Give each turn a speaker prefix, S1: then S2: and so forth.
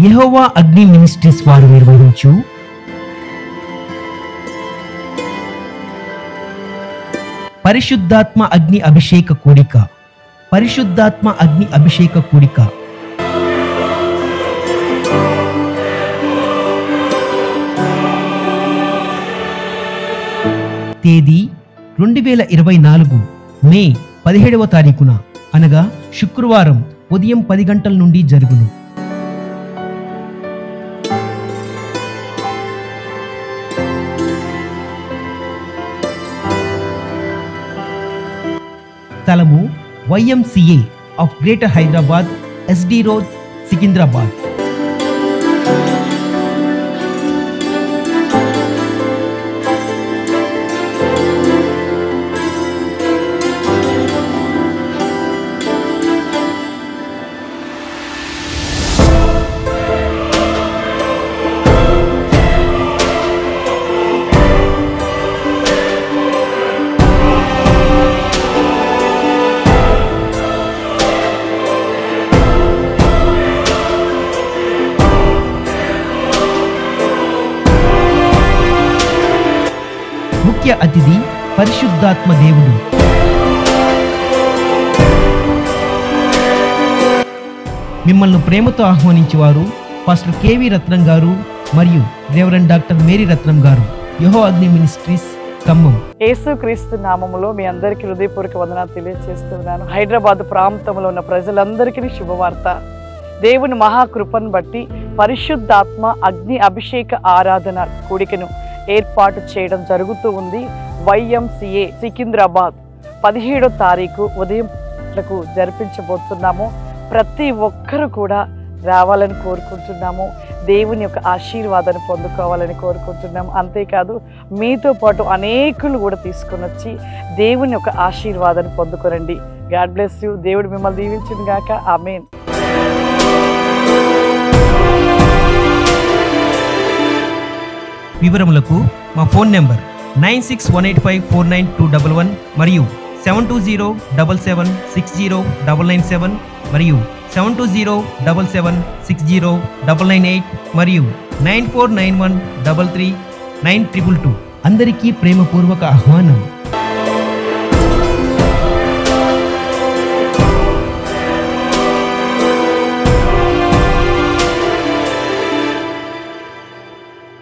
S1: యెహోవా అగ్ని మినిస్ట్రీస్ వారు నిర్వహించు పరిశుద్ధాత్మ అగ్ని అభిషేక కూడిక. పరిశుద్ధాత్మ అగ్ని అభిషేక కూడిక తేదీ 2024 మే 17వ తారీఖున అనగా శుక్రవారం ఉదయం 10 గంటల నుండి జరుగును. స్థలము YMCA of greater Hyderabad, SD road, Secunderabad. ముఖ్య అతిథి పరిశుద్ధాత్మ దేవుడు. మిమ్మల్ని ప్రేమతో ఆహ్వానించేవారు పాస్టర్ KV రత్నం గారు మరియు రెవరెండ్ డాక్టర్ మేరీ రత్నం గారు, యెహోవా అగ్ని మినిస్ట్రీస్, ఖమ్మం.
S2: యేసుక్రీస్తు నామములో మీ అందరికీ హృదయపూర్వక వందనాలు తెలియజేస్తున్నాను. హైదరాబాద్ ప్రాంతంలో ఉన్న ప్రజలందరికీ శుభవార్త. దేవుని మహాకృపను బట్టి పరిశుద్ధాత్మ అగ్ని అభిషేక ఆరాధన కూడికను ఏర్పాటు చేయడం జరుగుతూ ఉంది. YMCA సికింద్రాబాద్ 17వ తారీఖు ఉదయం జరిపించబోతున్నాము. ప్రతి ఒక్కరు కూడా రావాలని కోరుకుంటున్నాము. దేవుని యొక్క ఆశీర్వాదాన్ని పొందుకోవాలని కోరుకుంటున్నాము. అంతేకాదు మీతో పాటు అనేకులు కూడా తీసుకొని వచ్చి దేవుని యొక్క ఆశీర్వాదాన్ని పొందుకోరండి. God bless you. దేవుడు మిమ్మల్ని దీవించును గాక. ఆమేన్.
S1: వివరములకు మా ఫోన్ నెంబర్ 9618549211 మరియు 7207760997 మరియు 7207760998 మరియు 9491333922. అందరికీ ప్రేమపూర్వక ఆహ్వానం.